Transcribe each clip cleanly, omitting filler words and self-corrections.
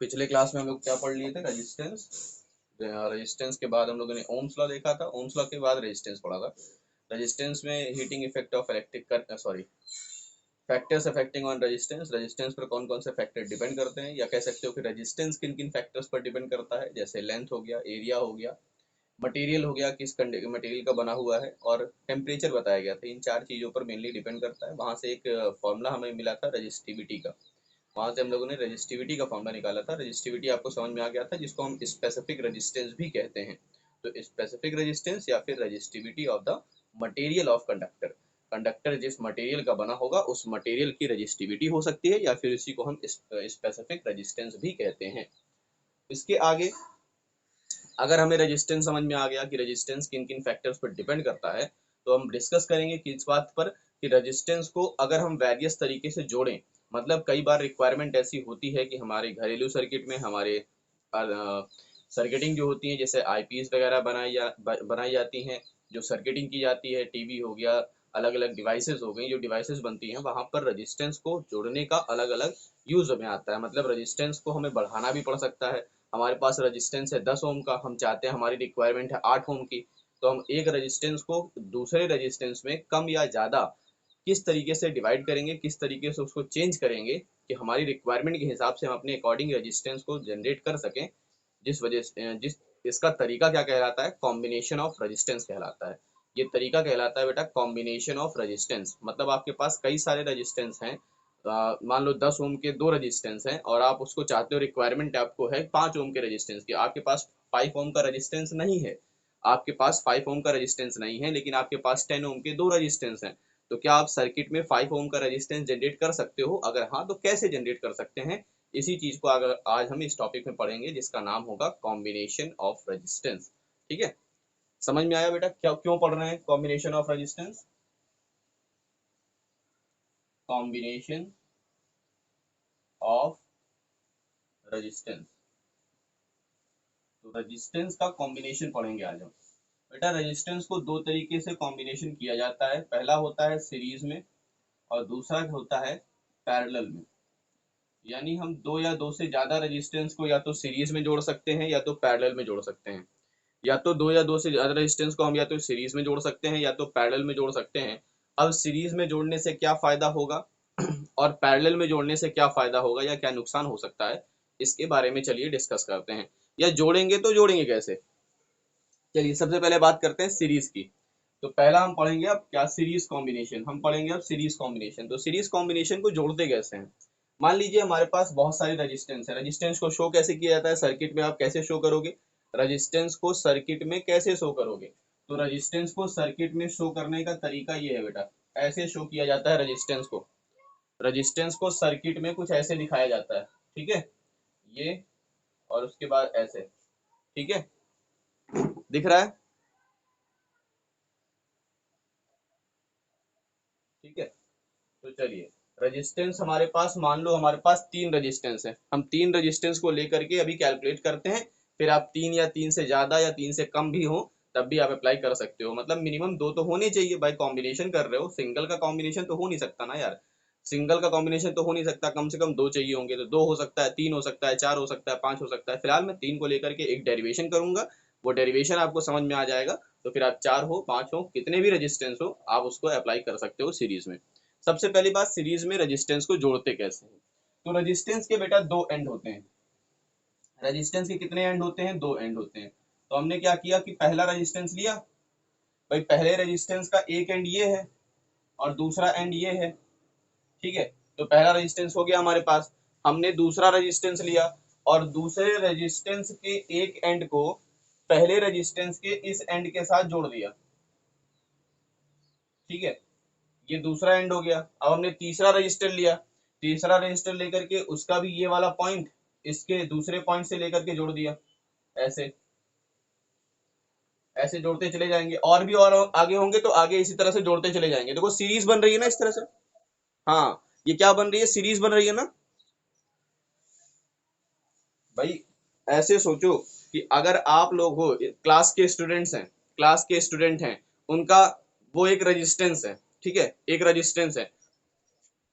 पिछले क्लास में हम लोग क्या पढ़ लिए थे? रेजिस्टेंस। रेजिस्टेंस के बाद हम लोगों ने ओम्स लॉ देखा था, ओम्स लॉ के बाद रेजिस्टेंस पढ़ा था। रेजिस्टेंस में heating effect of electric sorry factors affecting on resistance, resistance पर कौन कौन से फैक्टर डिपेंड करते हैं, या कह सकते हो कि रेजिस्टेंस किन किन फैक्टर्स पर डिपेंड करता है, जैसे लेंथ हो गया, एरिया हो गया, मटेरियल हो गया, किस मटेरियल का बना हुआ है, और टेम्परेचर बताया गया था। इन चार चीज़ों पर मेनली डिपेंड करता है। वहाँ से एक फॉर्मूला हमें मिला था रजिस्टिविटी का, वहाँ से हम लोगों ने रजिस्टिविटी का फॉर्मूला निकाला था। रजिस्टिविटी आपको समझ में आ गया था, जिसको हम स्पेसिफिक रेजिस्टेंस भी कहते हैं। तो स्पेसिफिक रेजिस्टेंस या फिर resistivity of the material of conductor, conductor जिस मटेरियल का बना होगा उस मटेरियल की रजिस्टिविटी हो सकती है, या फिर इसी को हम स्पेसिफिक रेजिस्टेंस भी कहते हैं। इसके आगे अगर हमें रेजिस्टेंस समझ में आ गया कि रेजिस्टेंस किन किन फैक्टर्स पर डिपेंड करता है, तो हम डिस्कस करेंगे कि इस बात पर कि रेजिस्टेंस को अगर हम वेरियस तरीके से जोड़ें, मतलब कई बार रिक्वायरमेंट ऐसी होती है कि हमारे घरेलू सर्किट में हमारे सर्किटिंग जो होती है, जैसे आईपीएस वगैरह बनाई जाती हैं, जो सर्किटिंग की जाती है, टीवी हो गया, अलग अलग डिवाइसेस हो गई, जो डिवाइसेस बनती हैं वहाँ पर रेजिस्टेंस को जोड़ने का अलग अलग यूज में आता है। मतलब रेजिस्टेंस को हमें बढ़ाना भी पड़ सकता है। हमारे पास रेजिस्टेंस है 10 ओम का, हम चाहते हैं हमारी रिक्वायरमेंट है 8 ओम की, तो हम एक रेजिस्टेंस को दूसरे रेजिस्टेंस में कम या ज़्यादा किस तरीके से डिवाइड करेंगे, किस तरीके से उसको चेंज करेंगे कि हमारी रिक्वायरमेंट के हिसाब से हम अपने अकॉर्डिंग रेजिस्टेंस को जनरेट कर सकें। जिस इसका तरीका क्या कहलाता है? कॉम्बिनेशन ऑफ रेजिस्टेंस कहलाता है। ये तरीका कहलाता है बेटा कॉम्बिनेशन ऑफ रेजिस्टेंस। मतलब आपके पास कई सारे रेजिस्टेंस हैं, मान लो 10 ओम के दो रेजिस्टेंस हैं, और आप उसको चाहते हो, रिक्वायरमेंट आपको है 5 ओम के रेजिस्टेंस की, आपके पास 5 ओम का रेजिस्टेंस नहीं है, आपके पास 5 ओम का रेजिस्टेंस नहीं है, लेकिन आपके पास 10 ओम के दो रेजिस्टेंस हैं। तो क्या आप सर्किट में 5 ओम का रेजिस्टेंस जनरेट कर सकते हो? अगर हाँ, तो कैसे जनरेट कर सकते हैं? इसी चीज को अगर आज हम इस टॉपिक में पढ़ेंगे, जिसका नाम होगा कॉम्बिनेशन ऑफ रेजिस्टेंस। ठीक है, समझ में आया बेटा क्या क्यों पढ़ रहे हैं combination of resistance? Combination of resistance, तो रेजिस्टेंस का कॉम्बिनेशन पढ़ेंगे आज हम। बेटा रेजिस्टेंस को दो तरीके से कॉम्बिनेशन किया जाता है। पहला होता है सीरीज में, और दूसरा होता है पैरेलल में। यानी हम दो या दो से ज्यादा रेजिस्टेंस को या तो सीरीज में जोड़ सकते हैं या तो पैरेलल में जोड़ सकते हैं। या तो दो या दो से ज्यादा रेजिस्टेंस को हम या तो सीरीज में जोड़ सकते हैं या तो पैरेलल में जोड़ सकते हैं। अब सीरीज में जोड़ने से क्या फायदा होगा और पैरेलल में जोड़ने से क्या फायदा होगा या क्या नुकसान हो सकता है, इसके बारे में चलिए डिस्कस करते हैं। या जोड़ेंगे तो जोड़ेंगे कैसे? चलिए सबसे पहले बात करते हैं सीरीज की। तो पहला हम पढ़ेंगे अब क्या, सीरीज कॉम्बिनेशन। हम पढ़ेंगे अब सीरीज कॉम्बिनेशन। तो सीरीज कॉम्बिनेशन को जोड़ते कैसे हैं? मान लीजिए हमारे पास बहुत सारी रेजिस्टेंस है। रेजिस्टेंस को शो कैसे किया जाता है सर्किट में? आप कैसे शो करोगे रेजिस्टेंस को सर्किट में? कैसे शो करोगे? तो रेजिस्टेंस को सर्किट में शो करने का तरीका ये है बेटा, ऐसे शो किया जाता है रेजिस्टेंस को। रेजिस्टेंस को सर्किट में कुछ ऐसे दिखाया जाता है, ठीक है, ये, और उसके बाद ऐसे, ठीक है, दिख रहा है? ठीक है, तो चलिए रेजिस्टेंस हमारे पास, मान लो हमारे पास तीन रेजिस्टेंस है, हम तीन रेजिस्टेंस को लेकर के अभी कैलकुलेट करते हैं। फिर आप तीन या तीन से ज्यादा या तीन से कम भी हो तब भी आप अप्लाई कर सकते हो। मतलब मिनिमम दो तो होने चाहिए भाई, कॉम्बिनेशन कर रहे हो, सिंगल का कॉम्बिनेशन तो हो नहीं सकता ना यार, सिंगल का कॉम्बिनेशन तो हो नहीं सकता, कम से कम दो चाहिए होंगे। तो दो हो सकता है, तीन हो सकता है, चार हो सकता है, पांच हो सकता है। फिलहाल मैं तीन को लेकर के एक डेरिवेशन करूंगा, वो डेरिवेशन आपको समझ में आ जाएगा। तो फिर आप चार हो, पांच हो, कितने भी रेजिस्टेंस हो, आप उसको अप्लाई कर सकते हो सीरीज में। सबसे पहली बात, सीरीज में रेजिस्टेंस को जोड़ते कैसे हैं? तो रेजिस्टेंस के बेटा दो एंड होते हैं। रेजिस्टेंस के कितने एंड होते हैं? दो एंड होते हैं। तो हमने क्या किया कि पहला रेजिस्टेंस लिया, भाई पहले रेजिस्टेंस का एक एंड ये है और दूसरा एंड ये है, ठीक है। तो पहला रेजिस्टेंस हो गया हमारे पास। हमने दूसरा रेजिस्टेंस लिया और दूसरे रेजिस्टेंस के एक एंड को पहले रेजिस्टेंस के इस एंड के साथ जोड़ दिया, ठीक है, ये दूसरा एंड हो गया। अब हमने तीसरा रजिस्टर लिया, तीसरा रजिस्टर लेकर के उसका भी ये वाला पॉइंट इसके दूसरे पॉइंट से लेकर के जोड़ दिया, ऐसे ऐसे जोड़ते चले जाएंगे। और भी और आगे होंगे तो आगे इसी तरह से जोड़ते चले जाएंगे। देखो सीरीज बन रही है ना इस तरह से। हाँ, ये क्या बन रही है? सीरीज बन रही है ना भाई। ऐसे सोचो कि अगर आप लोग हो, क्लास के स्टूडेंट्स हैं, क्लास के स्टूडेंट हैं, उनका वो एक रेजिस्टेंस है, ठीक है, एक रेजिस्टेंस है,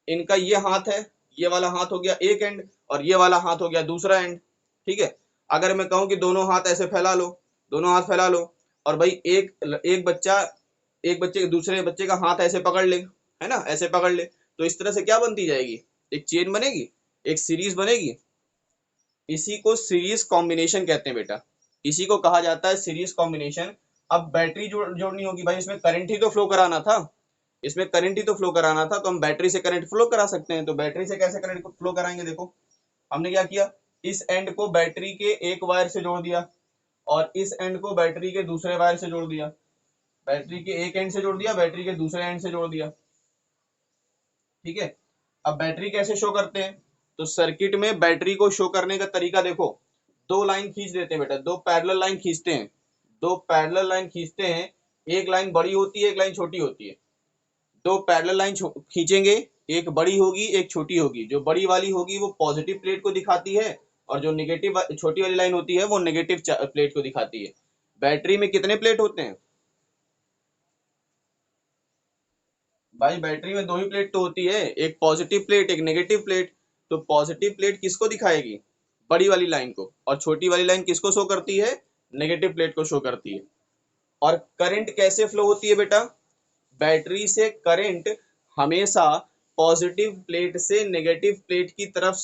इनका ये हाथ है, ये वाला हाथ हो गया एक एंड और ये वाला हाथ हो गया दूसरा एंड। ठीक है, अगर मैं कहूँ कि दोनों हाथ ऐसे फैला लो, दोनों हाथ फैला लो, और भाई एक बच्चे के दूसरे बच्चे का हाथ ऐसे पकड़ ले, है ना, ऐसे पकड़ ले, तो इस तरह से क्या बनती जाएगी, एक चेन बनेगी, एक सीरीज बनेगी। इसी को सीरीज कॉम्बिनेशन कहते हैं बेटा, इसी को कहा जाता है सीरीज कॉम्बिनेशन। अब बैटरी जोड़नी होगी भाई, इसमें करंट ही तो फ्लो कराना था, इसमें करंट ही तो फ्लो कराना था, तो हम बैटरी से करंट फ्लो करा सकते हैं। तो बैटरी से कैसे करंट फ्लो कराएंगे, देखो हमने क्या किया, इस एंड को बैटरी के एक वायर से जोड़ दिया और इस एंड को बैटरी के दूसरे वायर से जोड़ दिया, बैटरी के एक एंड से जोड़ दिया, बैटरी के दूसरे एंड से जोड़ दिया। ठीक है, अब बैटरी कैसे शो करते हैं, तो सर्किट में बैटरी को शो करने का तरीका देखो, दो लाइन खींच देते हैं बेटा, दो पैरेलल लाइन खींचते हैं, दो पैरेलल लाइन खींचते हैं, एक लाइन बड़ी होती है एक लाइन छोटी होती है, दो पैरेलल लाइन खींचेंगे, एक बड़ी होगी एक छोटी होगी, जो बड़ी वाली होगी वो पॉजिटिव प्लेट को दिखाती है और जो नेगेटिव छोटी वाली लाइन होती है वो नेगेटिव प्लेट को दिखाती है। बैटरी में कितने प्लेट होते हैं भाई, बैटरी में दो ही प्लेट तो होती है, एक पॉजिटिव प्लेट एक नेगेटिव प्लेट। तो पॉजिटिव प्लेट किसको दिखाएगी, बड़ी वाली लाइन को, और छोटी वाली लाइन किसको शो करती है, नेगेटिव प्लेट को शो करती है। और करंट कैसे फ्लो होती है बेटा, बैटरी से करंट हमेशा पॉजिटिव प्लेट से नेगेटिव प्लेट की तरफ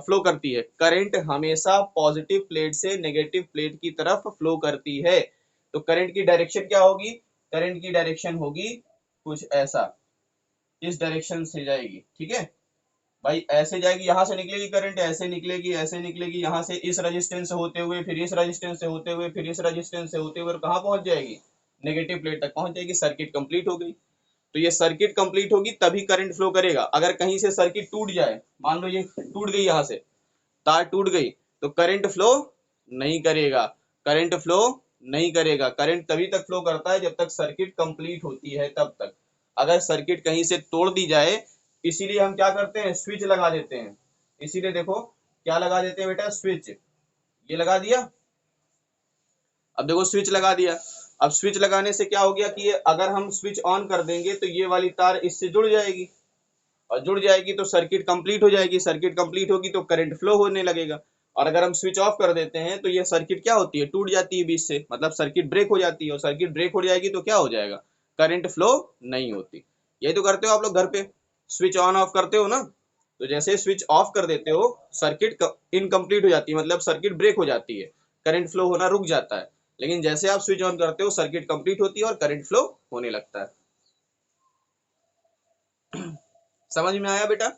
फ्लो करती है, करंट हमेशा पॉजिटिव प्लेट से नेगेटिव प्लेट की तरफ फ्लो करती है। तो करंट की डायरेक्शन क्या होगी, करंट की डायरेक्शन होगी कुछ ऐसा, इस डायरेक्शन से जाएगी। ठीक है भाई, ऐसे जाएगी, यहां से निकलेगी करंट, ऐसे निकलेगी, ऐसे निकलेगी, यहाँ से इस रेजिस्टेंस से होते हुए, फिर इस रेजिस्टेंस से होते हुए, फिर इस रेजिस्टेंस से होते हुए, कहाँ पहुंच जाएगी, नेगेटिव प्लेट तक पहुंच जाएगी, सर्किट कंप्लीट हो गई। तो ये सर्किट कंप्लीट होगी तभी करंट फ्लो करेगा। अगर कहीं से सर्किट टूट जाए, मान लो ये टूट गई, यहाँ से तार टूट गई, तो करंट फ्लो नहीं करेगा, करंट फ्लो नहीं करेगा। करंट तभी तक फ्लो करता है जब तक सर्किट कंप्लीट होती है, तब तक। अगर सर्किट कहीं से तोड़ दी जाए, इसीलिए हम क्या करते हैं, स्विच लगा देते हैं। इसीलिए देखो क्या लगा देते हैं बेटा, स्विच, ये लगा दिया। अब देखो स्विच लगा दिया, अब स्विच लगाने से क्या हो गया कि ये अगर हम स्विच ऑन कर देंगे तो ये वाली तार इससे जुड़ जाएगी, और जुड़ जाएगी तो सर्किट कंप्लीट हो जाएगी, सर्किट कंप्लीट होगी तो करंट फ्लो होने लगेगा। और अगर हम स्विच ऑफ कर देते हैं तो ये सर्किट क्या होती है, टूट जाती है बीच से, मतलब सर्किट ब्रेक हो जाती है, और सर्किट ब्रेक हो जाएगी तो क्या हो जाएगा, करंट फ्लो नहीं होती। यही तो करते हो आप लोग घर पे, स्विच ऑन ऑफ करते हो ना, तो जैसे स्विच ऑफ कर देते हो सर्किट इनकम्प्लीट हो जाती है, मतलब सर्किट ब्रेक हो जाती है, करंट फ्लो होना रुक जाता है। लेकिन जैसे आप स्विच ऑन करते हो सर्किट कंप्लीट होती है और करंट फ्लो होने लगता है। समझ में आया बेटा,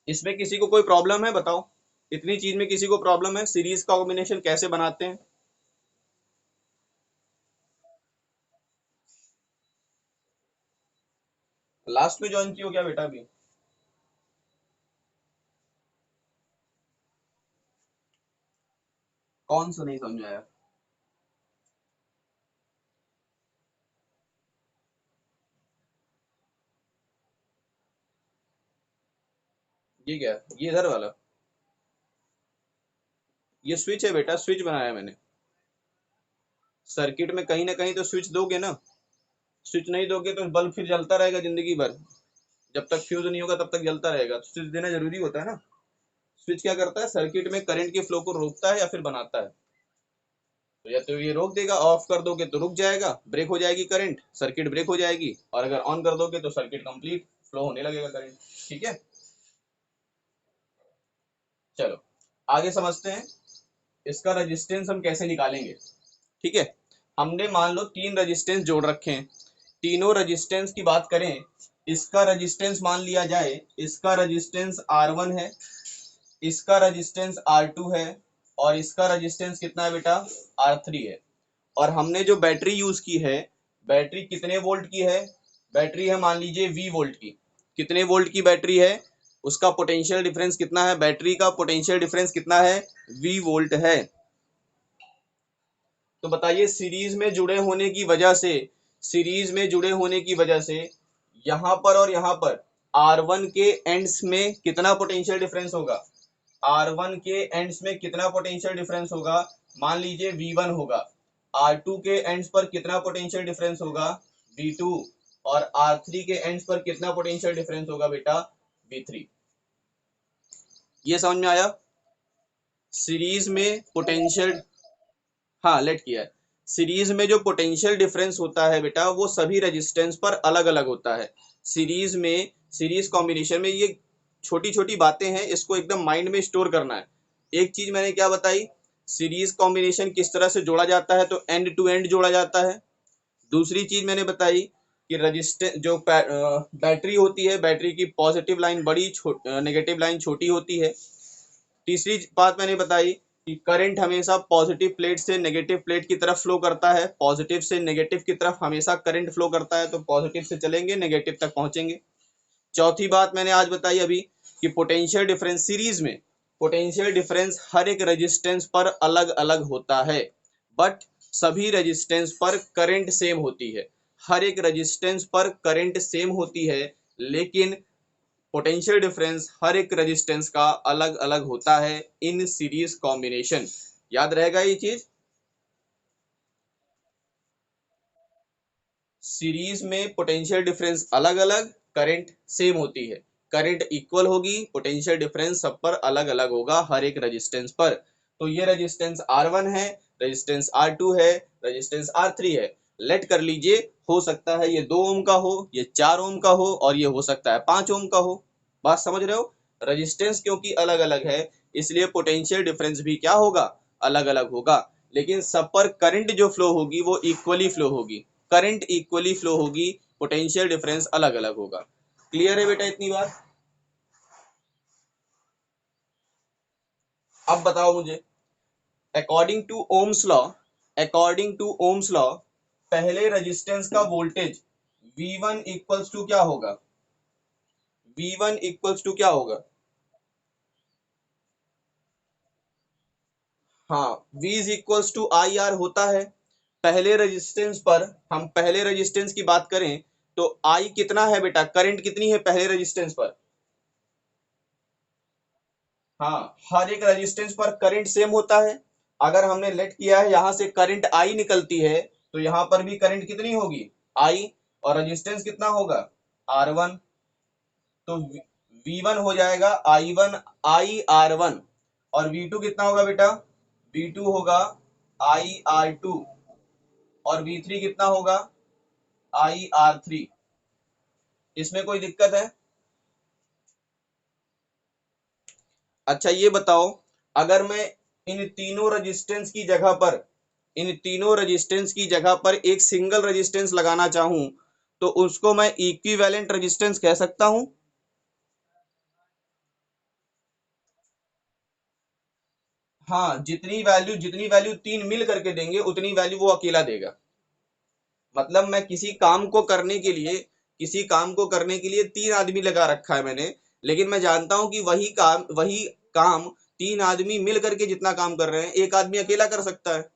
इसमें किसी को कोई प्रॉब्लम है बताओ, इतनी चीज में किसी को प्रॉब्लम है, सीरीज का कॉम्बिनेशन कैसे बनाते हैं। लास्ट में ज्वाइन किया हो क्या बेटा अभी, कौन सा नहीं समझाया, ये क्या, ये इधर वाला, ये स्विच है बेटा, स्विच बनाया मैंने। सर्किट में कहीं ना कहीं तो स्विच दोगे ना, स्विच नहीं दोगे तो बल्ब फिर जलता रहेगा जिंदगी भर, जब तक फ्यूज नहीं होगा तब तक जलता रहेगा, तो स्विच देना जरूरी होता है ना। स्विच क्या करता है, सर्किट में करंट के फ्लो को रोकता है या फिर बनाता है। तो या तो ये रोक देगा, ऑफ कर दोगे तो रुक जाएगा, ब्रेक हो जाएगी करंट, सर्किट ब्रेक हो जाएगी, और अगर ऑन कर दोगे तो सर्किट कंप्लीट फ्लो होने लगेगा करंट। ठीक है, चलो आगे समझते हैं, इसका रेजिस्टेंस हम कैसे निकालेंगे। ठीक है, हमने मान लो तीन रेजिस्टेंस जोड़ रखे हैं, तीनों रेजिस्टेंस की बात करें, इसका रेजिस्टेंस मान लिया जाए, इसका रेजिस्टेंस R1 है, इसका रेजिस्टेंस R2 है, और इसका रेजिस्टेंस कितना है बेटा, R3 है। और हमने जो बैटरी यूज की है, बैटरी कितने वोल्ट की है, बैटरी है मान लीजिए V वोल्ट की, कितने वोल्ट की बैटरी है, उसका पोटेंशियल डिफरेंस कितना है, बैटरी का पोटेंशियल डिफरेंस कितना है, V वोल्ट है। तो बताइए सीरीज में जुड़े होने की वजह से, सीरीज में जुड़े होने की वजह से यहां पर और यहां पर R1 के एंड्स में कितना पोटेंशियल डिफरेंस होगा, R1 के एंड्स में कितना पोटेंशियल डिफरेंस होगा, मान लीजिए V1 होगा। R2 के एंड्स पर कितना पोटेंशियल डिफरेंस होगा, V2। और R3 के एंड्स पर कितना पोटेंशियल डिफरेंस होगा बेटा, V3। ये समझ में आया? सीरीज में पोटेंशियल, हाँ लेट किया है। सीरीज में जो पोटेंशियल डिफरेंस होता है बेटा वो सभी रेजिस्टेंस पर अलग अलग होता है। सीरीज में, सीरीज कॉम्बिनेशन में ये छोटी छोटी बातें हैं, इसको एकदम माइंड में स्टोर करना है। एक चीज मैंने क्या बताई, सीरीज कॉम्बिनेशन किस तरह से जोड़ा जाता है, तो एंड टू एंड जोड़ा जाता है। दूसरी चीज मैंने बताई कि रजिस्टेंस जो बैटरी होती है, बैटरी की पॉजिटिव लाइन बड़ी, नेगेटिव लाइन छोटी होती है। तीसरी बात मैंने बताई कि करंट हमेशा पॉजिटिव प्लेट से नेगेटिव प्लेट की तरफ फ्लो करता है, पॉजिटिव से नेगेटिव की तरफ हमेशा करंट फ्लो करता है, तो पॉजिटिव से चलेंगे नेगेटिव तक पहुंचेंगे। चौथी बात मैंने आज बताई अभी कि पोटेंशियल डिफरेंस सीरीज में, पोटेंशियल डिफरेंस हर एक रेजिस्टेंस पर अलग अलग होता है, बट सभी रेजिस्टेंस पर करंट सेम होती है। हर एक रेजिस्टेंस पर करंट सेम होती है, लेकिन पोटेंशियल डिफरेंस हर एक रेजिस्टेंस का अलग अलग होता है इन सीरीज कॉम्बिनेशन। याद रहेगा ये चीज? सीरीज में पोटेंशियल डिफरेंस अलग अलग, करंट सेम होती है। करंट इक्वल होगी, पोटेंशियल डिफरेंस सब पर अलग अलग होगा हर एक रेजिस्टेंस पर। तो ये रेजिस्टेंस R1 है, रेजिस्टेंस R2 है, रेजिस्टेंस R3 है। लेट कर लीजिए, हो सकता है ये 2 ओम का हो, ये 4 ओम का हो, और ये हो सकता है 5 ओम का हो। बात समझ रहे हो? रेजिस्टेंस क्योंकि अलग अलग है, इसलिए पोटेंशियल डिफरेंस भी क्या होगा, अलग अलग होगा। लेकिन सब पर करंट जो फ्लो होगी वो इक्वली फ्लो होगी, करंट इक्वली फ्लो होगी, पोटेंशियल डिफरेंस अलग अलग होगा। क्लियर है बेटा इतनी बात? अब बताओ मुझे, according to Ohm's law, according to Ohm's law पहले रेजिस्टेंस का वोल्टेज V1 इक्वल्स टू क्या होगा, V1 इक्वल्स टू क्या होगा? हाँ, V is equals to I R होता है। पहले रेजिस्टेंस पर, हम पहले रेजिस्टेंस की बात करें तो I कितना है बेटा, करंट कितनी है पहले रेजिस्टेंस पर? हाँ, हर एक रेजिस्टेंस पर करंट सेम होता है। अगर हमने लेट किया है यहां से करंट आई निकलती है, तो यहां पर भी करंट कितनी होगी, आई, और रेजिस्टेंस कितना होगा, R1। तो V1 हो जाएगा I1 आई R1, और V2 कितना होगा बेटा, V2 होगा आई R2, और V3 कितना होगा, आई R3। इसमें कोई दिक्कत है? अच्छा ये बताओ, अगर मैं इन तीनों रेजिस्टेंस की जगह पर, इन तीनों रेजिस्टेंस की जगह पर एक सिंगल रेजिस्टेंस लगाना चाहूं, तो उसको मैं इक्विवेलेंट रेजिस्टेंस कह सकता हूं? हाँ, जितनी वैल्यू तीन मिल करके देंगे उतनी वैल्यू वो अकेला देगा। मतलब मैं किसी काम को करने के लिए, किसी काम को करने के लिए तीन आदमी लगा रखा है मैंने, लेकिन मैं जानता हूं कि वही काम तीन आदमी मिल करके जितना काम कर रहे हैं एक आदमी अकेला कर सकता है,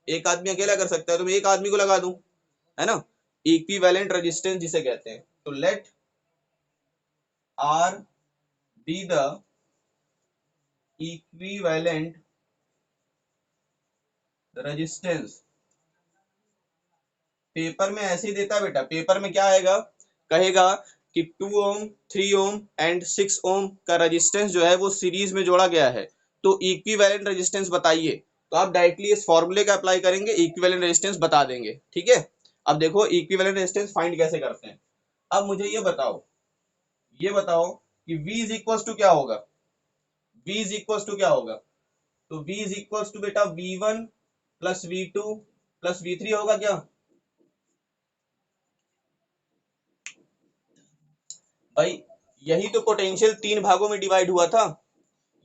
एक आदमी अकेला कर सकता है, तो मैं एक आदमी को लगा दूं, है ना? इक्विवेलेंट रेजिस्टेंस जिसे कहते हैं। तो let R be the equivalent resistance. Paper में ऐसे ही देता है बेटा, पेपर में क्या आएगा, कहेगा कि 2 ओम, 3 ओम एंड 6 ओम का रेजिस्टेंस जो है वो सीरीज में जोड़ा गया है, तो इक्विवेलेंट रेजिस्टेंस बताइए। तो आप डायरेक्टली इस फॉर्मूले का अप्लाई करेंगे, इक्विवेलेंट रेजिस्टेंस बता देंगे, ठीक है? अब देखो इक्विवेलेंट रेजिस्टेंस फाइंड कैसे करते हैं। अब मुझे ये बताओ, ये बताओ कि V इज इक्वल टू क्या होगा, V इज इक्वल टू क्या होगा? तो V इज इक्वल टू बेटा V1 plus V2 plus V3 होगा क्या? भाई यही तो पोटेंशियल तीन भागों में डिवाइड हुआ था,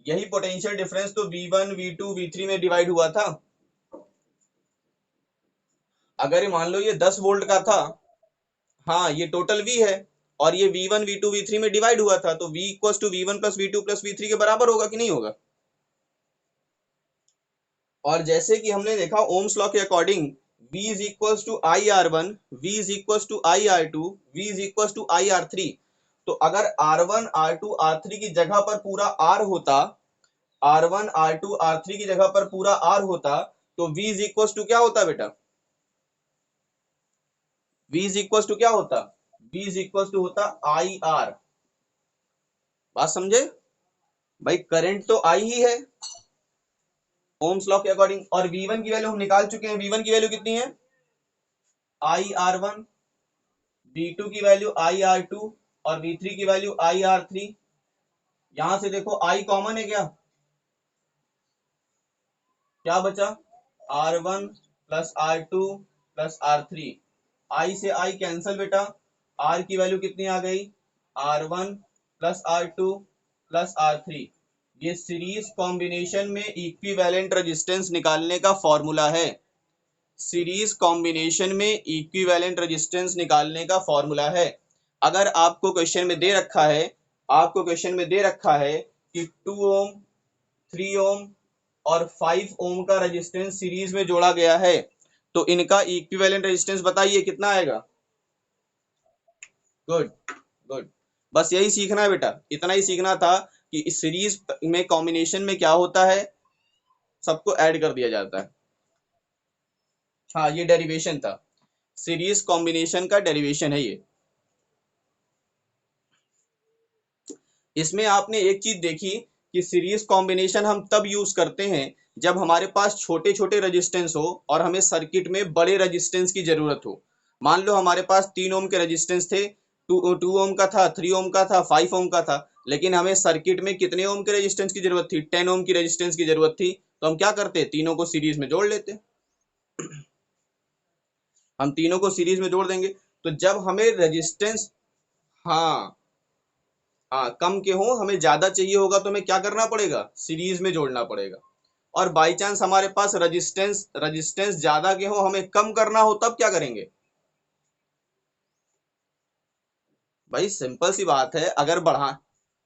यही पोटेंशियल डिफरेंस तो V1 V2 V3 में डिवाइड हुआ था। अगर ये मान लो ये 10 वोल्ट का था, हाँ ये टोटल V है, और ये V1 V2 V3 में डिवाइड हुआ था, तो V equal to V1 plus V2 plus V3 के बराबर होगा कि नहीं होगा? और जैसे कि हमने देखा ओम्स लॉ के according, V is equal to I R1, V is equal to I R2, V is equal to I R3। तो अगर R1 R2 R3 की जगह पर पूरा R होता, R1 R2 R3 की जगह पर पूरा R होता, तो V इज इक्वल टू क्या होता बेटा, V इज इक्वल टू क्या होता, V इज इक्वल टू होता आई आर। बात समझे भाई, करंट तो आई ही है ओम्स लॉ के अकॉर्डिंग, और V1 की वैल्यू हम निकाल चुके हैं। V1 की वैल्यू कितनी है, आई आर वन। V2 की वैल्यू आई आर टू, और V3 की वैल्यू आई आर थ्री। यहां से देखो आई कॉमन है क्या, क्या बचा, R one plus R two plus R three. I से आई कैंसल बेटा, आर की वैल्यू कितनी आ गई, R one plus R two plus R three. ये सीरीज कॉम्बिनेशन में इक्विवेलेंट रेजिस्टेंस निकालने का फॉर्मूला है। सीरीज कॉम्बिनेशन में इक्विवेलेंट रेजिस्टेंस निकालने का फॉर्मूला है। अगर आपको क्वेश्चन में दे रखा है, आपको क्वेश्चन में दे रखा है कि 2 ओम, 3 ओम और 5 ओम का रेजिस्टेंस सीरीज में जोड़ा गया है, तो इनका इक्विवेलेंट रेजिस्टेंस बताइए कितना आएगा। गुड गुड, बस यही सीखना है बेटा, इतना ही सीखना था कि इस सीरीज में कॉम्बिनेशन में क्या होता है, सबको ऐड कर दिया जाता है। हाँ ये डेरिवेशन था, सीरीज कॉम्बिनेशन का डेरिवेशन है ये। इसमें आपने एक चीज देखी कि सीरीज कॉम्बिनेशन हम तब यूज करते हैं जब हमारे पास छोटे छोटे रेजिस्टेंस हो और हमें सर्किट में बड़े रेजिस्टेंस की जरूरत हो। मान लो हमारे पास 3 ओम के रेजिस्टेंस थे, 2 ओम का था, 3 ओम का था, 5 ओम का था, लेकिन हमें सर्किट में कितने ओम के रेजिस्टेंस की जरूरत थी, 10 ओम की रेजिस्टेंस की जरूरत थी। तो हम क्या करते, तीनों को सीरीज में जोड़ लेते, हम तीनों को सीरीज में जोड़ देंगे। तो जब हमें रेजिस्टेंस, हाँ हाँ, कम के हो, हमें ज्यादा चाहिए होगा तो हमें क्या करना पड़ेगा, सीरीज में जोड़ना पड़ेगा। और बाई चांस हमारे पास रजिस्टेंस रजिस्टेंस ज्यादा के हो, हमें कम करना हो, तब क्या करेंगे। भाई सिंपल सी बात है, अगर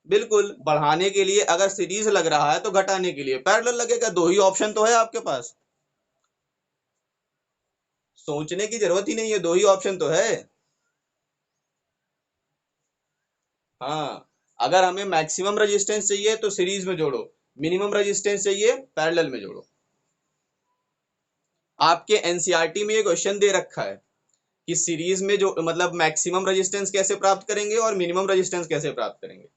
बिल्कुल बढ़ाने के लिए अगर सीरीज लग रहा है तो घटाने के लिए पैरेलल लगेगा। दो ही ऑप्शन तो है आपके पास, सोचने की जरूरत ही नहीं है, दो ही ऑप्शन तो है। हाँ, अगर हमें मैक्सिमम रेजिस्टेंस चाहिए तो सीरीज में जोड़ो, मिनिमम रेजिस्टेंस चाहिए पैरेलल में जोड़ो। आपके एनसीईआरटी में ये क्वेश्चन दे रखा है कि सीरीज में जो मतलब मैक्सिमम रेजिस्टेंस कैसे प्राप्त करेंगे और मिनिमम रेजिस्टेंस कैसे प्राप्त करेंगे।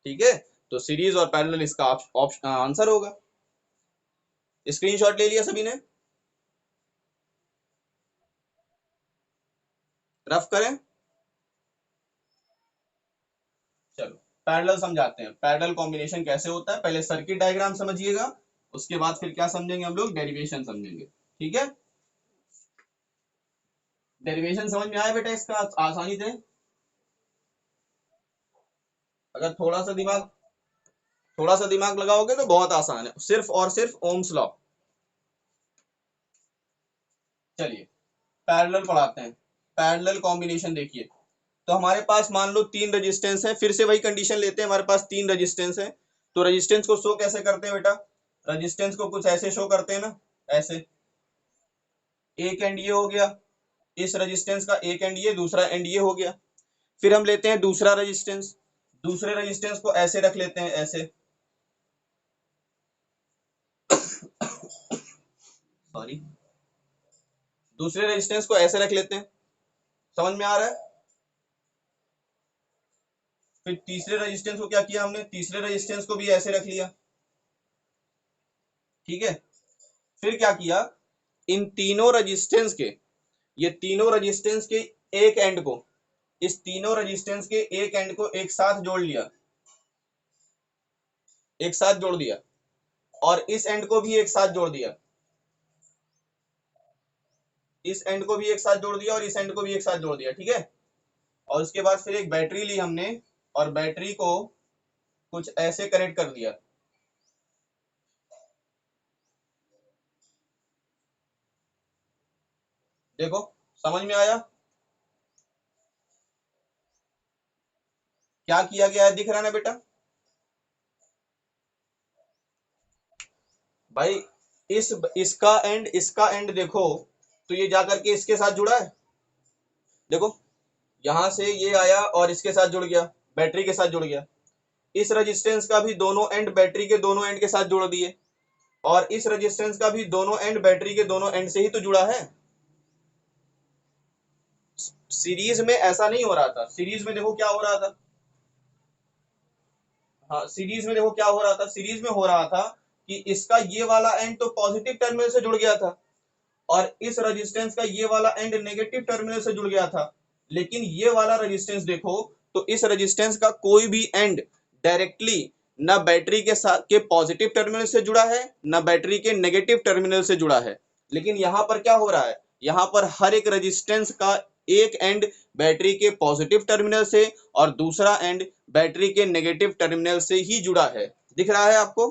ठीक है, तो सीरीज और पैरेलल इसका ऑप्शन आंसर होगा। स्क्रीनशॉट ले लिया सभी ने, रफ करें। चलो पैरेलल समझाते हैं, पैरेलल कॉम्बिनेशन कैसे होता है। पहले सर्किट डायग्राम समझिएगा, उसके बाद फिर क्या समझेंगे हम लोग, डेरिवेशन समझेंगे। ठीक है, डेरिवेशन समझ में आया बेटा इसका आसानी से। अगर थोड़ा सा दिमाग लगाओगे तो बहुत आसान है, सिर्फ और सिर्फ ओम्स लॉ। चलिए पैरेलल पढ़ाते हैं। पैरेलल कॉम्बिनेशन देखिए, तो हमारे पास मान लो 3 रेजिस्टेंस है, फिर से वही कंडीशन लेते हैं, हमारे पास 3 रेजिस्टेंस है। तो रेजिस्टेंस को शो कैसे करते हैं बेटा, रेजिस्टेंस को कुछ ऐसे शो करते हैं ना, ऐसे। एक एंड ये हो गया, इस रेजिस्टेंस का एक एंड ये, दूसरा एंड ये हो गया। फिर हम लेते हैं दूसरा रेजिस्टेंस, दूसरे रेजिस्टेंस को ऐसे रख लेते हैं, ऐसे, सॉरी, दूसरे रेजिस्टेंस को ऐसे रख लेते हैं। समझ में आ रहा है। फिर तीसरे रेजिस्टेंस को क्या किया हमने, तीसरे रेजिस्टेंस को भी ऐसे रख लिया। ठीक है, फिर क्या किया, इन तीनों रेजिस्टेंस के, ये तीनों रेजिस्टेंस के एक एंड को, इस तीनों रेजिस्टेंस के एक एंड को एक साथ जोड़ लिया, एक साथ जोड़ दिया, और इस एंड को भी एक साथ जोड़ दिया, इस एंड को भी एक साथ जोड़ दिया, और इस एंड को भी एक साथ जोड़ दिया। ठीक है, और उसके बाद फिर एक बैटरी ली हमने, और बैटरी को कुछ ऐसे कनेक्ट कर दिया। देखो समझ में आया, क्या किया गया है, दिख रहा है ना बेटा। भाई इसका एंड देखो, तो ये जाकर के इसके साथ जुड़ा है। देखो यहां से ये आया और इसके साथ जुड़ गया, बैटरी के साथ जुड़ गया। इस रेजिस्टेंस का भी दोनों एंड बैटरी के दोनों एंड के साथ जोड़ दिए, और इस रेजिस्टेंस का भी दोनों एंड बैटरी के दोनों एंड से ही तो जुड़ा है। सीरीज में ऐसा नहीं हो रहा था। सीरीज में देखो क्या हो रहा था, हाँ सीरीज में देखो क्या हो रहा था, सीरीज में हो रहा था कि इसका ये वाला एंड तो पॉजिटिव टर्मिनल से जुड़ गया था और इस रेजिस्टेंस का ये वाला एंड नेगेटिव टर्मिनल से जुड़ गया था। लेकिन ये वाला रेजिस्टेंस देखो तो इस रेजिस्टेंस का कोई भी एंड डायरेक्टली ना बैटरी के साथ के पॉजिटिव टर्मिनल से जुड़ा है ना बैटरी के नेगेटिव टर्मिनल से जुड़ा है। लेकिन यहाँ पर क्या हो रहा है, यहाँ पर हर एक रेजिस्टेंस का एक एंड बैटरी के पॉजिटिव टर्मिनल से और दूसरा एंड बैटरी के नेगेटिव टर्मिनल से ही जुड़ा है। दिख रहा है आपको?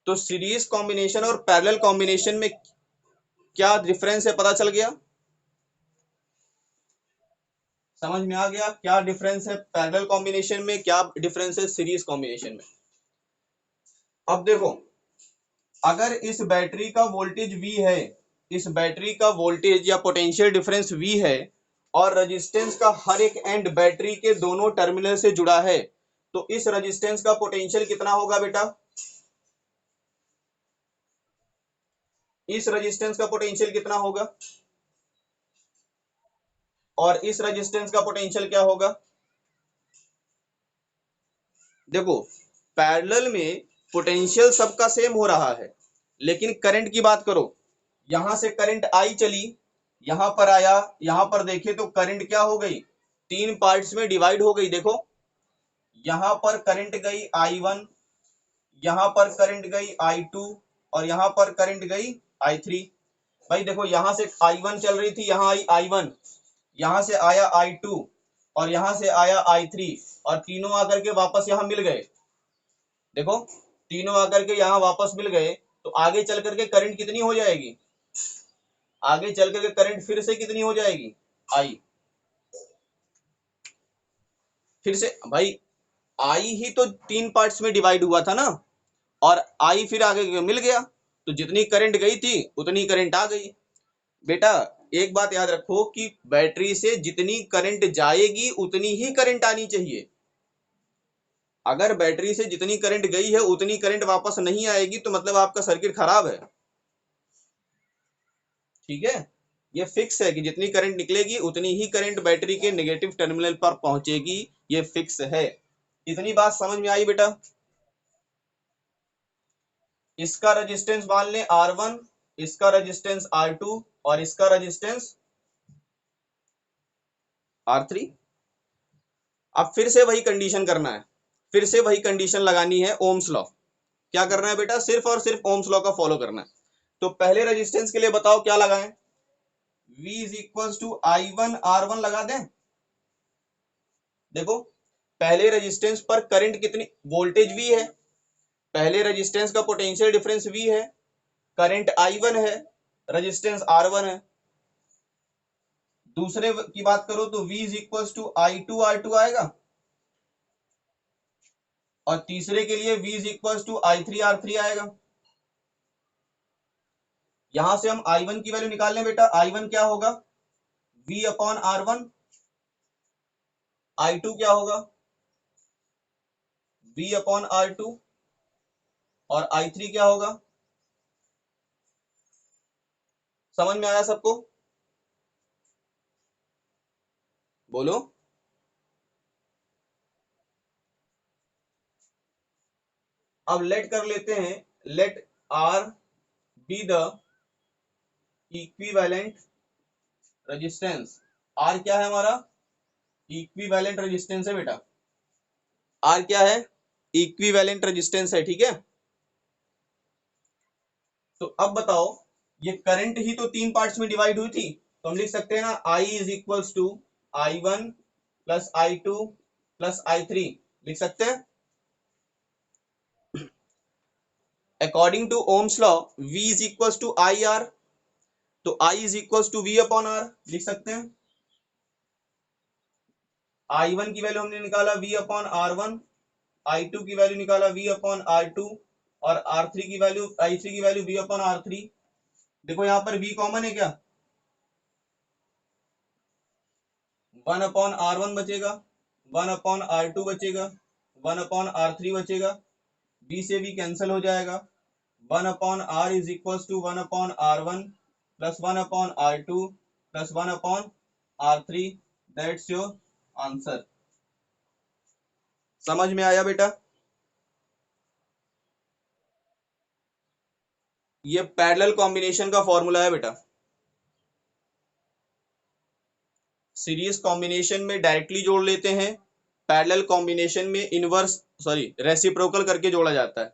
तो सीरीज कॉम्बिनेशन और पैरेलल कॉम्बिनेशन में क्या डिफरेंस है पता चल गया? समझ में आ गया क्या डिफरेंस है पैरेलल कॉम्बिनेशन में, क्या डिफरेंस है सीरीज कॉम्बिनेशन में? अब देखो, अगर इस बैटरी का वोल्टेज V है, इस बैटरी का वोल्टेज या पोटेंशियल डिफरेंस V है और रेजिस्टेंस का हर एक एंड बैटरी के दोनों टर्मिनल से जुड़ा है, तो इस रेजिस्टेंस का पोटेंशियल कितना होगा बेटा? इस रेजिस्टेंस का पोटेंशियल कितना होगा और इस रेजिस्टेंस का पोटेंशियल क्या होगा? देखो, पैरेलल में पोटेंशियल सबका सेम हो रहा है, लेकिन करंट की बात करो, यहां से करंट आई चली, यहां पर आया, यहां पर देखे तो करंट क्या हो गई, तीन पार्ट्स में डिवाइड हो गई। देखो, यहां पर करंट गई I1, यहां पर करंट गई I2 और यहां पर करंट गई I3। भाई देखो, यहां से I1 चल रही थी, यहां आई I1, यहां से आया I2 और यहां से आया I3 और तीनों आकर के वापस यहां मिल गए। देखो, तीनों आकर के यहां वापस मिल गए, तो आगे चल करके करंट कितनी हो जाएगी, आगे चल करके करंट फिर से कितनी हो जाएगी, आई। फिर से भाई, आई ही तो तीन पार्ट्स में डिवाइड हुआ था ना, और आई फिर आगे मिल गया, तो जितनी करंट गई थी उतनी करंट आ गई। बेटा एक बात याद रखो कि बैटरी से जितनी करंट जाएगी उतनी ही करंट आनी चाहिए। अगर बैटरी से जितनी करंट गई है उतनी करंट वापस नहीं आएगी तो मतलब आपका सर्किट खराब है। ठीक है, ये फिक्स है कि जितनी करंट निकलेगी उतनी ही करंट बैटरी के नेगेटिव टर्मिनल पर पहुंचेगी, ये फिक्स है। इतनी बात समझ में आई बेटा? इसका रेजिस्टेंस मान लें R1, इसका रेजिस्टेंस R2 और इसका रेजिस्टेंस R3। अब फिर से वही कंडीशन करना है, फिर से वही कंडीशन लगानी है, ओम्स लॉ। क्या करना है बेटा? सिर्फ और सिर्फ ओम्स लॉ का फॉलो करना है। तो पहले रेजिस्टेंस के लिए बताओ क्या लगाएं? V is equal to I1 R1 लगा दें। देखो, पहले रेजिस्टेंस पर करंट कितनी, वोल्टेज V है, पहले रेजिस्टेंस का पोटेंशियल डिफरेंस V है, करंट I1 है, रेजिस्टेंस R1 है। दूसरे की बात करो तो V is equal to I2 R2 आएगा, और तीसरे के लिए V is equal to I3 R3 आएगा। यहां से हम I1 की वैल्यू निकाल लें बेटा, I1 क्या होगा, V अपॉन R1, I2 क्या होगा, V अपॉन R2 और I3 क्या होगा? समझ में आया सबको? बोलो। अब लेट कर लेते हैं, let R be the equivalent resistance. R क्या है हमारा, इक्विवेलेंट रेजिस्टेंस है बेटा। R क्या है, इक्विवेलेंट रेजिस्टेंस है। ठीक है, तो अब बताओ, ये करंट ही तो तीन पार्ट्स में डिवाइड हुई थी, तो हम लिख सकते हैं ना, I is equal to I1 plus I2 plus I3, लिख सकते हैं। According to Ohm's law V is equal to IR, तो I is equal to V upon R, लिख सकते हैं। I1 की वैल्यू हमने निकाला V अपॉन R1, I2 की वैल्यू निकाला V अपॉन R2 और R3 की वैल्यू I3 की वैल्यू V अपॉन R3। देखो यहाँ पर V कॉमन है क्या, 1 अपॉन R1 बचेगा, 1 अपॉन R2 बचेगा, 1 अपॉन R3 बचेगा, B से B कैंसिल हो जाएगा, 1 upon R is equal to 1 upon R1 plus 1/R2 plus 1/R3, that's your answer. समझ में आया बेटा? ये पैरेलल कॉम्बिनेशन का फॉर्मूला है बेटा। सीरीज कॉम्बिनेशन में डायरेक्टली जोड़ लेते हैं, पैरेलल कॉम्बिनेशन में इनवर्स सॉरी रेसिप्रोकल करके जोड़ा जाता है।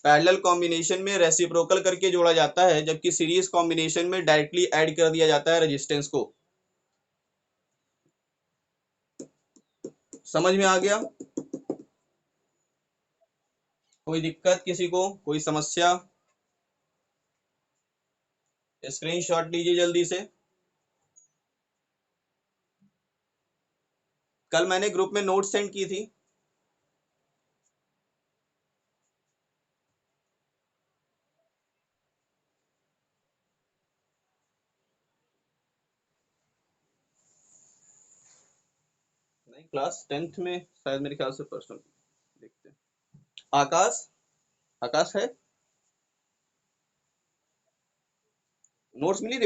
पैरेलल कॉम्बिनेशन में रेसिप्रोकल करके जोड़ा जाता है, जबकि सीरीज कॉम्बिनेशन में डायरेक्टली ऐड कर दिया जाता है रेजिस्टेंस को। समझ में आ गया? कोई दिक्कत किसी को, कोई समस्या? स्क्रीनशॉट लीजिए जल्दी से। कल मैंने ग्रुप में नोट सेंड की थी। नहीं, क्लास 10th में शायद मेरे ख्याल से पर्सनल देखते हैं। आकाश, आकाश है? नोट्स मिली थी?